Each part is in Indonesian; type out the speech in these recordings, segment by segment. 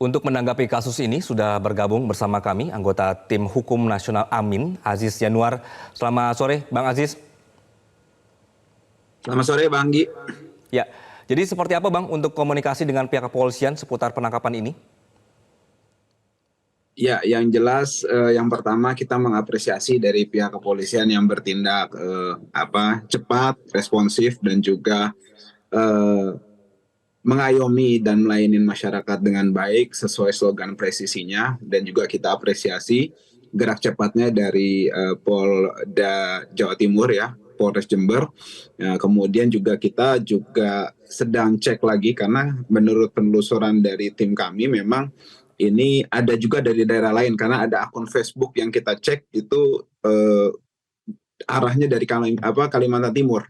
Untuk menanggapi kasus ini sudah bergabung bersama kami anggota Tim Hukum Nasional Amin, Aziz Yanuar. Selamat sore, Bang Aziz. Selamat sore, Bang Anggi. Ya, jadi seperti apa Bang untuk komunikasi dengan pihak kepolisian seputar penangkapan ini? Ya, yang jelas yang pertama kita mengapresiasi dari pihak kepolisian yang bertindak cepat, responsif dan juga eh, mengayomi dan melayani masyarakat dengan baik sesuai slogan presisinya, dan juga kita apresiasi gerak cepatnya dari Polda Jawa Timur ya, Polres Jember. Kemudian juga kita juga sedang cek lagi karena menurut penelusuran dari tim kami memang ini ada juga dari daerah lain karena ada akun Facebook yang kita cek itu arahnya dari Kalimantan Timur.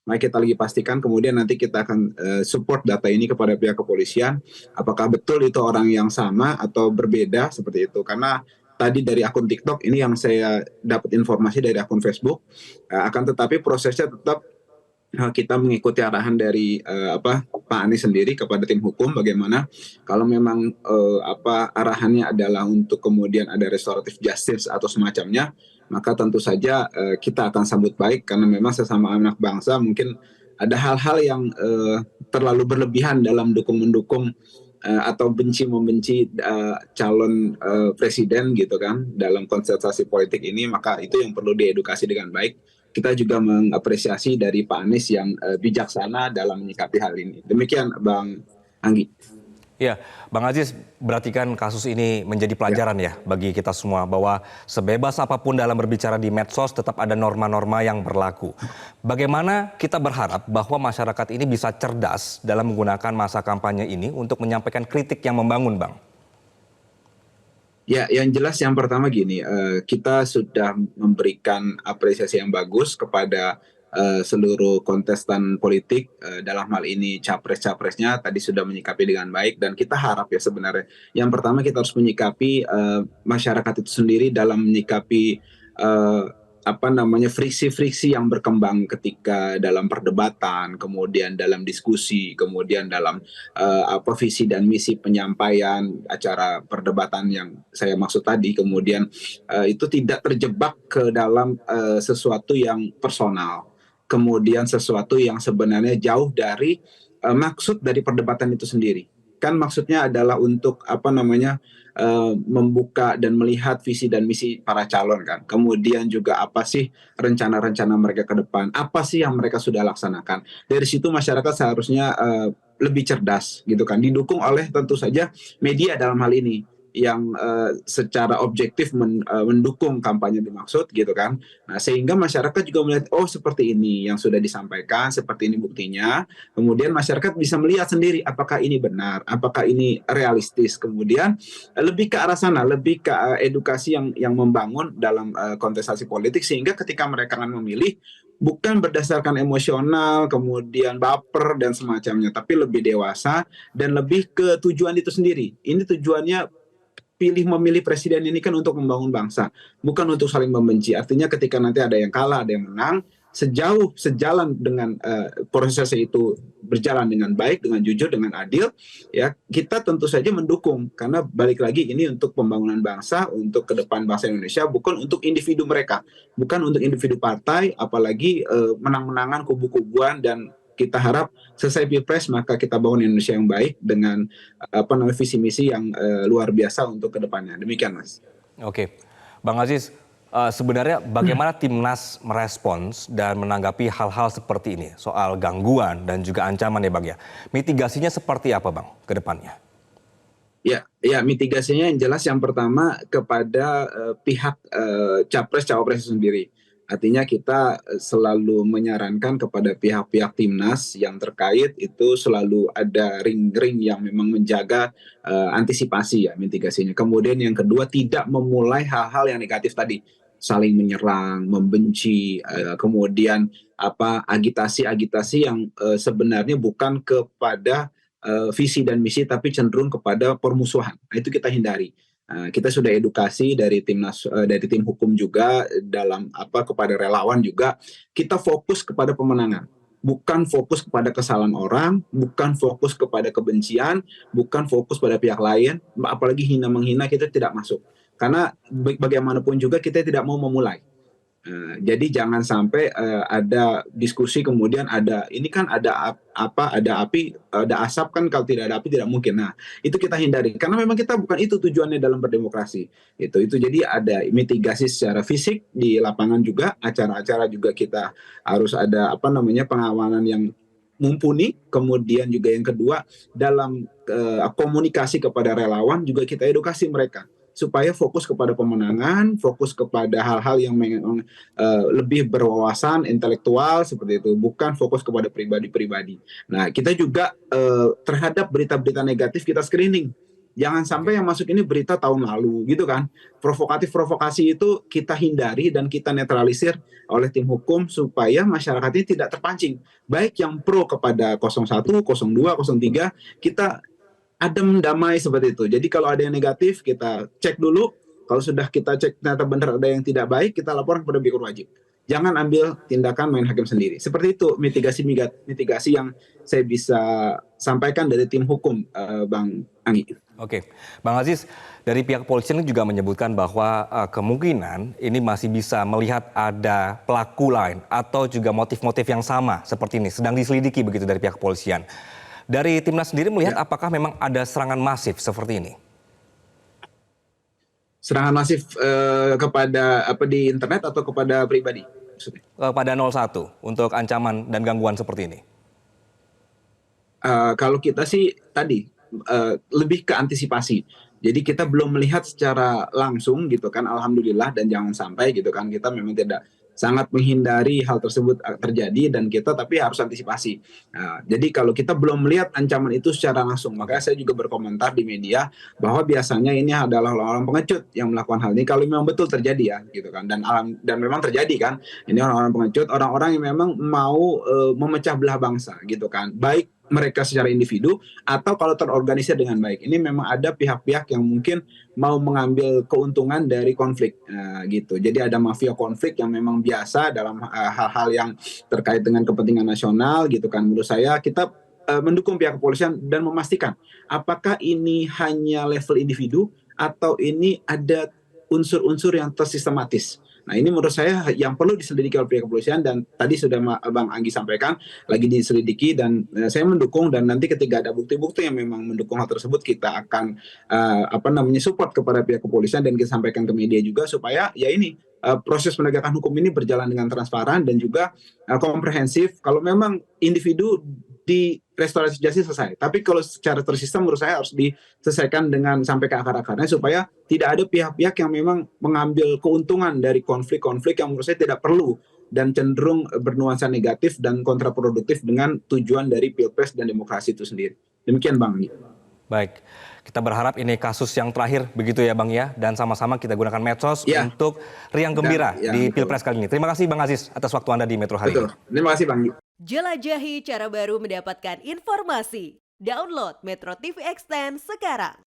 Nah, kita lagi pastikan, kemudian nanti kita akan support data ini kepada pihak kepolisian. Apakah betul itu orang yang sama atau berbeda seperti itu? Karena tadi dari akun TikTok ini yang saya dapat informasi dari akun Facebook. Akan tetapi prosesnya tetap kita mengikuti arahan dari Pak Anies sendiri kepada tim hukum, bagaimana kalau memang arahannya adalah untuk kemudian ada restoratif justice atau semacamnya, maka tentu saja kita akan sambut baik karena memang sesama anak bangsa mungkin ada hal-hal yang terlalu berlebihan dalam mendukung atau benci-membenci calon presiden gitu kan dalam kontestasi politik ini, maka itu yang perlu diedukasi dengan baik. Kita juga mengapresiasi dari Pak Anies yang bijaksana dalam menyikapi hal ini. Demikian Bang Anggi. Ya, Bang Aziz, berarti kan kasus ini menjadi pelajaran ya bagi kita semua bahwa sebebas apapun dalam berbicara di medsos tetap ada norma-norma yang berlaku. Bagaimana kita berharap bahwa masyarakat ini bisa cerdas dalam menggunakan masa kampanye ini untuk menyampaikan kritik yang membangun, Bang? Ya, yang jelas yang pertama gini, kita sudah memberikan apresiasi yang bagus kepada seluruh kontestan politik, dalam hal ini capres-capresnya tadi sudah menyikapi dengan baik, dan kita harap ya sebenarnya yang pertama kita harus menyikapi masyarakat itu sendiri dalam menyikapi friksi-friksi yang berkembang ketika dalam perdebatan, kemudian dalam diskusi, kemudian dalam visi dan misi penyampaian acara perdebatan yang saya maksud tadi, kemudian itu tidak terjebak ke dalam sesuatu yang personal, kemudian sesuatu yang sebenarnya jauh dari maksud dari perdebatan itu sendiri. Kan maksudnya adalah untuk membuka dan melihat visi dan misi para calon kan. Kemudian juga apa sih rencana-rencana mereka ke depan, apa sih yang mereka sudah laksanakan. Dari situ masyarakat seharusnya lebih cerdas gitu kan, didukung oleh tentu saja media dalam hal ini yang secara objektif mendukung kampanye dimaksud gitu kan. Nah, sehingga masyarakat juga melihat, oh seperti ini yang sudah disampaikan, seperti ini buktinya. Kemudian masyarakat bisa melihat sendiri apakah ini benar, apakah ini realistis. Kemudian lebih ke arah sana, lebih ke edukasi yang membangun dalam kontestasi politik, sehingga ketika mereka akan memilih bukan berdasarkan emosional, kemudian baper dan semacamnya, tapi lebih dewasa dan lebih ke tujuan itu sendiri. Ini tujuannya memilih presiden ini kan untuk membangun bangsa, bukan untuk saling membenci. Artinya ketika nanti ada yang kalah, ada yang menang, sejalan dengan proses itu berjalan dengan baik, dengan jujur, dengan adil, ya kita tentu saja mendukung, karena balik lagi ini untuk pembangunan bangsa, untuk ke depan bangsa Indonesia, bukan untuk individu mereka, bukan untuk individu partai, apalagi menang-menangan kubu-kubuan. Dan kita harap selesai Pilpres maka kita bangun Indonesia yang baik dengan visi misi yang luar biasa untuk kedepannya. Demikian, Mas. Oke, Bang Aziz, sebenarnya bagaimana Timnas merespons dan menanggapi hal-hal seperti ini soal gangguan dan juga ancaman ya Bang ya? Mitigasinya seperti apa Bang ke depannya? Ya, mitigasinya yang jelas yang pertama kepada pihak capres-cawapres sendiri. Artinya kita selalu menyarankan kepada pihak-pihak Timnas yang terkait itu selalu ada ring-ring yang memang menjaga antisipasi ya mitigasinya. Kemudian yang kedua, tidak memulai hal-hal yang negatif tadi, saling menyerang, membenci, kemudian agitasi-agitasi yang sebenarnya bukan kepada visi dan misi tapi cenderung kepada permusuhan. Nah, itu kita hindari. Kita sudah edukasi dari Timnas, dari tim hukum juga dalam kepada relawan juga, kita fokus kepada pemenangan, bukan fokus kepada kesalahan orang, bukan fokus kepada kebencian, bukan fokus pada pihak lain, apalagi hina menghina kita tidak masuk. Karena bagaimanapun juga kita tidak mau memulai. Jadi jangan sampai ada diskusi kemudian ini kan ada api, ada asap kan, kalau tidak ada api tidak mungkin. Nah, itu kita hindari karena memang kita bukan itu tujuannya dalam berdemokrasi. Itu jadi ada mitigasi secara fisik di lapangan juga, acara-acara juga kita harus ada pengawalan yang mumpuni. Kemudian juga yang kedua, dalam komunikasi kepada relawan juga kita edukasi mereka supaya fokus kepada pemenangan, fokus kepada hal-hal yang lebih berwawasan intelektual seperti itu, bukan fokus kepada pribadi-pribadi. Nah, kita juga terhadap berita-berita negatif kita screening. Jangan sampai yang masuk ini berita tahun lalu gitu kan. Provokasi itu kita hindari dan kita netralisir oleh tim hukum supaya masyarakat ini tidak terpancing. Baik yang pro kepada 01, 02, 03, kita adem damai seperti itu. Jadi kalau ada yang negatif kita cek dulu. Kalau sudah kita cek ternyata benar ada yang tidak baik, kita laporkan kepada pihak wajib. Jangan ambil tindakan main hakim sendiri. Seperti itu mitigasi yang saya bisa sampaikan dari tim hukum, Bang Anggi. Oke, Bang Aziz, dari pihak kepolisian juga menyebutkan bahwa kemungkinan ini masih bisa melihat ada pelaku lain atau juga motif-motif yang sama seperti ini sedang diselidiki begitu dari pihak kepolisian. Dari Timnas sendiri melihat apakah memang ada serangan masif seperti ini? Serangan masif kepada di internet atau kepada pribadi? Kepada 01 untuk ancaman dan gangguan seperti ini. Kalau kita sih tadi lebih ke antisipasi. Jadi kita belum melihat secara langsung gitu kan, alhamdulillah, dan jangan sampai gitu kan kita memang tidak sangat menghindari hal tersebut terjadi dan kita tapi harus antisipasi. Nah, jadi kalau kita belum melihat ancaman itu secara langsung, makanya saya juga berkomentar di media bahwa biasanya ini adalah orang-orang pengecut yang melakukan hal ini kalau memang betul terjadi ya gitu kan, dan memang terjadi kan. Ini orang-orang pengecut, orang-orang yang memang mau memecah belah bangsa gitu kan. Baik mereka secara individu atau kalau terorganisir dengan baik. Ini memang ada pihak-pihak yang mungkin mau mengambil keuntungan dari konflik gitu. Jadi ada mafia konflik yang memang biasa dalam hal-hal yang terkait dengan kepentingan nasional gitu kan. Menurut saya kita mendukung pihak kepolisian dan memastikan apakah ini hanya level individu atau ini ada unsur-unsur yang tersistematis. Nah, ini menurut saya yang perlu diselidiki oleh pihak kepolisian dan tadi sudah Bang Anggi sampaikan lagi diselidiki dan saya mendukung, dan nanti ketika ada bukti-bukti yang memang mendukung hal tersebut kita akan support kepada pihak kepolisian dan kita sampaikan ke media juga supaya ya ini proses penegakan hukum ini berjalan dengan transparan dan juga komprehensif. Kalau memang individu di restorasi justice selesai. Tapi kalau secara tersistem menurut saya harus diselesaikan dengan sampai ke akar-akarnya supaya tidak ada pihak-pihak yang memang mengambil keuntungan dari konflik-konflik yang menurut saya tidak perlu dan cenderung bernuansa negatif dan kontraproduktif dengan tujuan dari Pilpres dan demokrasi itu sendiri. Demikian Bang. Baik, kita berharap ini kasus yang terakhir begitu ya Bang ya, dan sama-sama kita gunakan medsos untuk riang gembira di Pilpres kali ini. Terima kasih Bang Aziz atas waktu Anda di Metro hari ini. Terima kasih Bang. Jelajahi cara baru mendapatkan informasi. Download Metro TV Extend sekarang.